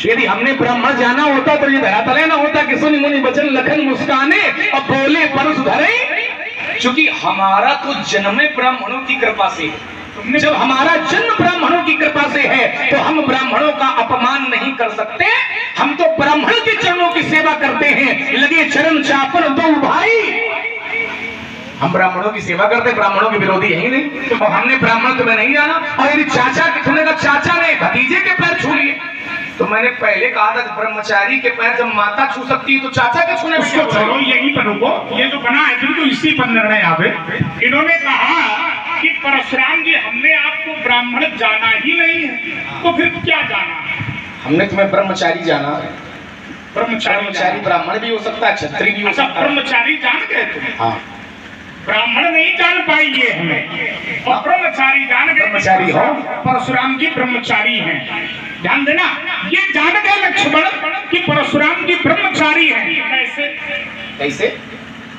यदि हमने ब्राह्मण जाना होता तो ये धरातल ना होता कि सुनि मुनि बचन लखन मुस्काने और बोले परस धरे। क्योंकि हमारा तो जन्म ब्राह्मणों की कृपा से है। जब हमारा जन्म ब्राह्मणों की कृपा से है तो हम ब्राह्मणों का अपमान नहीं कर सकते। हम तो ब्राह्मण के चरणों की सेवा करते हैं, लगे चरण चापन दो भाई। हम ब्राह्मणों की सेवा करते, ब्राह्मणों के विरोधी है ही नहीं। तो हमने ब्राह्मण तुम्हें नहीं जाना। और यदि चाचा के तुमने कहा चाचा ने भतीजे के पैर छू लिए, तो मैंने पहले कहा था ब्रह्मचारी के पैर जब माता छू सकती है तो चाचा के छूने में उसको छोड़ो, यही पर रुको। ये जो बना है बिल्कुल इसी पर निर्णय आवे। इन्होंने कहा कि परशुराम जी हमने आपको ब्राह्मण जाना ही नहीं है, तो फिर क्या जाना? हमने तुम्हें ब्रह्मचारी जाना। ब्रह्मचारी ब्राह्मण भी हो सकता है, क्षत्रिय भी हो सकता है। ब्रह्मचारी जान गए तुम? हाँ, ब्राह्मण नहीं जान पाएंगे हमें, और ब्रह्मचारी जान गए। ब्रह्मचारी हो, परशुराम जी ब्रह्मचारी हैं। ध्यान देना, ये जान गए लक्ष्मण कि परशुराम जी ब्रह्मचारी हैं। कैसे कैसे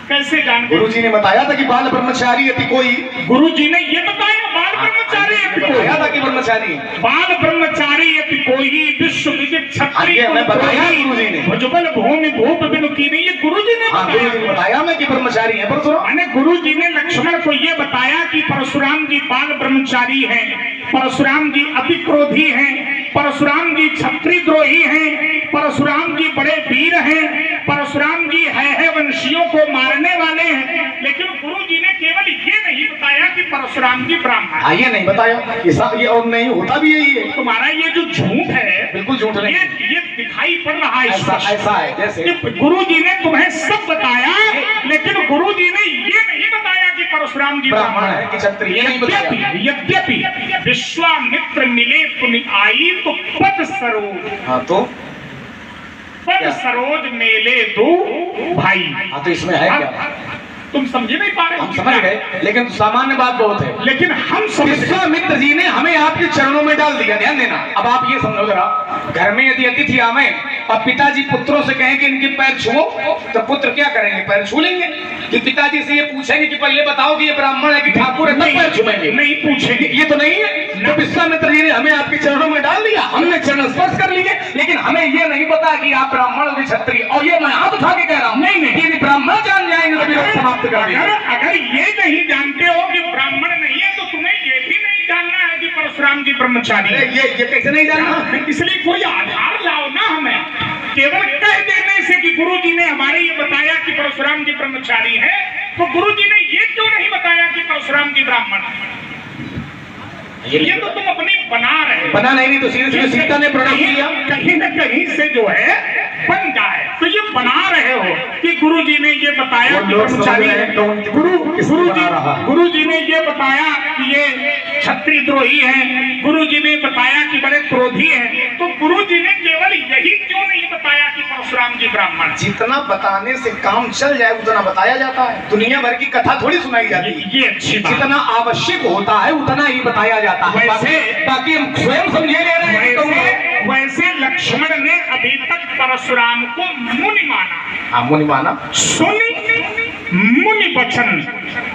कैसे जान गए? गुरु जी ने बताया था कि बाल ब्रह्मचारी यदि कोई, गुरु जी ने ये बताया बाल ब्रह्मचारी यदि कोई, बताया था कि ब्रह्मचारी बाल ब्रह्मचारी यदि कोई विश्व विदित क्षत्रिय बताया गुरु जी ने। भुजबल भूमि भूप बिनु की नहीं, ये गुरु जी ने बताया मैं कि ब्रह्मचारी है। मैंने गुरु जी ने लक्ष्मण को ये बताया कि परशुराम जी बाल ब्रह्मचारी हैं, परशुराम जी अति क्रोधी हैं, परशुराम जी क्षत्रिय द्रोही हैं, परशुराम जी बड़े वीर हैं, परशुराम जी है वंशियों को मारने वाले हैं। लेकिन गुरु जी ने केवल ये नहीं बताया कि परशुराम जी ब्राह्मण। हाँ, ये नहीं बताया, ये और नहीं होता भी यही है। तुम्हारा ये जो झूठ है बिल्कुल झूठ नहीं, ये दिखाई पड़ रहा है। ऐसा है जैसे गुरु जी ने तुम्हें सब बताया, लेकिन गुरु जी ने ये नहीं बताया कि परशुराम जी ब्राह्मण है कि क्षत्रिय। यद्यपि विश्वामित्र मिले पुनि आई तो पद सरोज। हाँ, तो पद सरोज मेले दो भाई। हाँ, तो इसमें है क्या? तुम समझ नहीं पा रहे? हम समझ गए, लेकिन सामान्य बात बहुत है। लेकिन हम विश्वामित्र जी ने हमें आपके चरणों में डाल दिया। ध्यान देना, अब आप ये समझो जरा, घर में यदि अतिथि आवे और पिताजी पुत्रों से कहें कि इनके पैर छुओ, तो पुत्र क्या करेंगे? पैर छू लेंगे। कि पिताजी से ये पूछेंगे कि पहले बताओ कि ये ब्राह्मण है कि ठाकुर है, तब पैर छुएंगे? नहीं पूछेंगे। ये तो नहीं है। तो विश्वामित्र जी ने हमें आपके चरणों में डाल दिया, हमने चरण स्पर्श कर लिए, लेकिन हमें ये नहीं पता कि आप ब्राह्मण और क्षत्रिय। और ये मैं हाथ उठा के कह रहा हूँ, नहीं, यदि ब्राह्मण जान जाएंगे तो विरोध समाप्त कर देंगे। अगर ये नहीं जानते हो कि ब्राह्मण नहीं है, तो तुम्हें ये भी नहीं जानना है कि परशुराम जी ब्रह्मचारी है। ये कैसे नहीं जानना? इसलिए कोई आधार लाओ ना हमें। केवल कह देने से कि गुरु जी ने हमारे ये बताया कि परशुराम जी ब्रह्मचारी है, तो गुरु जी ने ये क्यों नहीं बताया कि परशुराम जी ब्राह्मण है? ये तो तुम अपनी बना नहीं तो सीधे सीता ने प्रणव किया। कहीं न कहीं से जो है बन जाए, तो ये बना रहे हो कि गुरु जी ने ये बताया कि ब्रह्मचारी है। गुरु जी ने ये बताया कि ये क्षत्रिय द्रोही हैं, गुरु जी ने बताया कि बड़े क्रोधी हैं, तो गुरु जी ने केवल यही क्यों नहीं बताया कि परशुराम जी ब्राह्मण? जितना बताने से काम चल जाए उतना बताया जाता है। दुनिया भर की कथा थोड़ी सुनाई जाती है। ये अच्छी बात। जितना आवश्यक होता है उतना ही बताया जाता है, ताकि हम स्वयं समझे ले रहे हैं। वैसे लक्ष्मण ने अभी तक परशुराम को मुनि माना। हाँ, मुनि माना। सुनी मुनि वचन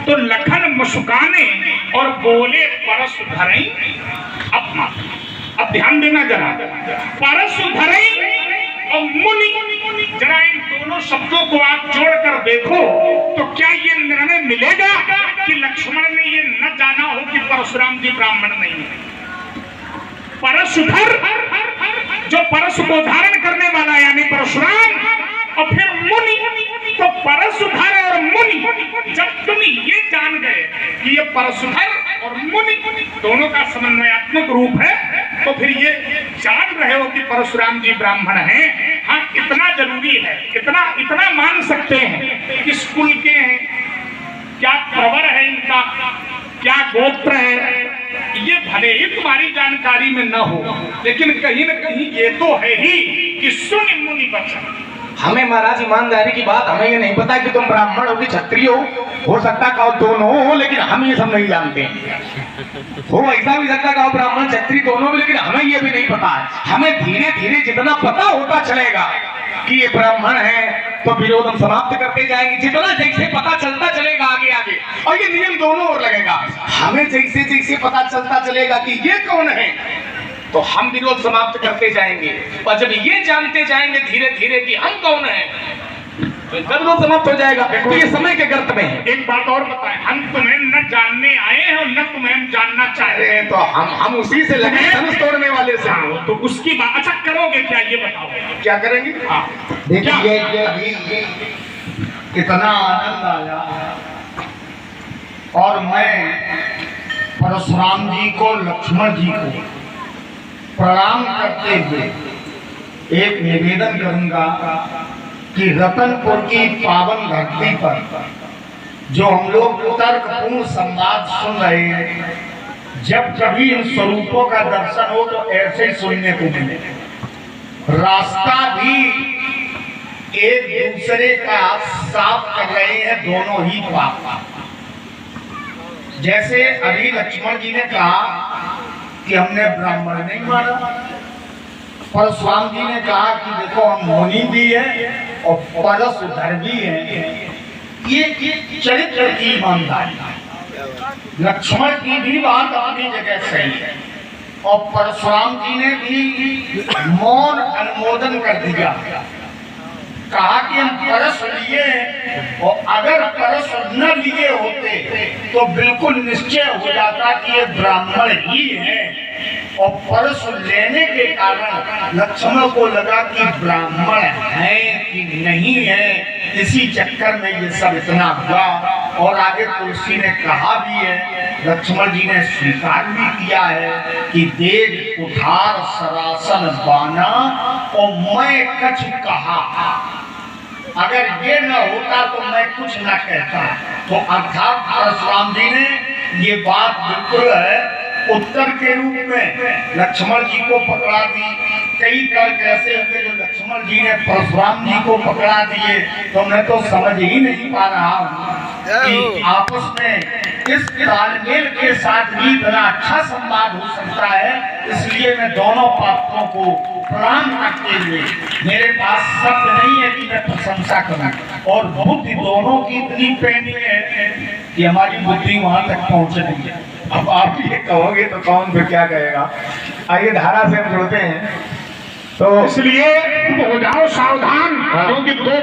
तो लखन मुस्काने और बोले परस धरई अपना। अब ध्यान देना जरा, परस धरई और मुनि, जरा इन दोनों शब्दों को आप जोड़कर देखो तो क्या ये निर्णय मिलेगा कि लक्ष्मण ने ये न जाना हो कि परशुराम जी ब्राह्मण नहीं है। परशुधर जो परश को धारण करने वाला यानी परशुराम, और फिर मुनि, तो परशुधर और मुनि, जब तुम ये जान गए कि ये परशुधर और मुनि दोनों का समन्वयात्मक रूप है, तो फिर ये जान रहे हो कि परशुराम जी ब्राह्मण हैं। हाँ, इतना जरूरी है, इतना मान सकते हैं कि स्कूल के हैं, क्या प्रवर है इनका, क्या गोत्र है, ये भले ही तुम्हारी जानकारी में न हो, लेकिन कहीं न कहीं ये तो है ही कि सुन मुनि वचन। हमें महाराज ईमानदारी की बात, हमें ये नहीं पता कि तुम ब्राह्मण हो कि क्षत्रिय हो सकता का दोनों हो, लेकिन हम ये सब नहीं जानते। हो ऐसा भी सकता का ब्राह्मण क्षत्रिय दोनों भी, लेकिन हमें ये भी नहीं पता है। हमें धीरे धीरे जितना पता होता चलेगा कि ये ब्राह्मण है तो विरोध हम समाप्त करते जाएंगे, जितना जैसे पता चलता चलेगा आगे आगे, और ये नियम दोनों ओर लगेगा। हमें जैसे जैसे पता चलता चलेगा कि ये कौन है, तो हम विरोध समाप्त करते जाएंगे, और जब ये जानते जाएंगे धीरे धीरे कि हम कौन हैं, तो इनका विरोध समाप्त हो जाएगा। तो ये समय के गर्त में है। एक बात और बताएं, हम तुम्हें न जानने आए हैं और न तुम्हें हम जानना चाह रहे हैं। तो हम उसी से लगे धनुष तोड़ने वाले से। हाँ, तो उसकी बात अच्छा करोगे क्या, ये बताओ। क्या करेंगे? हाँ, देखिए ये कितना आनंद आया, और मैं परशुराम जी को, लक्ष्मण जी को प्रणाम करते हुए एक निवेदन करूंगा कि रतनपुर की पावन धरती पर जो हम लोग तर्कपूर्ण संवाद सुन रहे हैं, जब कभी इन स्वरूपों का दर्शन हो तो ऐसे ही सुनने को मिले। रास्ता भी एक दूसरे का साफ कर रहे हैं दोनों ही पाप। जैसे अभी लक्ष्मण जी ने कहा कि हमने ब्राह्मण नहीं माना, परशुराम जी ने कहा कि देखो हम मुनि भी हैं और परशुधर भी हैं। ये चरित्र की ईमानदारी। लक्ष्मण की भी बात अपनी जगह सही है, और परशुराम जी ने भी मौन अनुमोदन कर दिया, कहा कि हम परस लिए, और अगर परस न लिए होते तो बिल्कुल निश्चय हो जाता कि ये ब्राह्मण ही है। और परस लेने के कारण लक्ष्मण को लगा कि ब्राह्मण है कि नहीं है, इसी चक्कर में ये सब इतना हुआ। और आगे तुलसी ने कहा भी है, लक्ष्मण जी ने स्वीकार भी किया है कि देख उधार सरासन बाना और मैं कछ कहा, अगर ये न होता तो मैं कुछ न कहता। तो अर्थात परशुराम जी ने ये बात बिल्कुल है उत्तर के रूप में लक्ष्मण जी को पकड़ा दी। कई तर्क ऐसे होते जो लक्ष्मण जी ने परशुराम जी को पकड़ा दिए, तो मैं तो समझ ही नहीं पा रहा हूँ कि आपस में इस तालमेल के साथ भी इतना अच्छा संवाद हो सकता है। इसलिए मैं दोनों पात्रों को प्रणाम करते हुए, मेरे पास शब्द नहीं है कि मैं प्रशंसा करूं, और बुद्धि दोनों की इतनी पैनी है कि हमारी बुद्धि वहां तक पहुंच रही है। अब आप ये कहोगे तो कौन फिर क्या कहेगा। आइए धारा से हम जुड़ते हैं। तो इसलिए हो जाओ सावधान, क्योंकि दो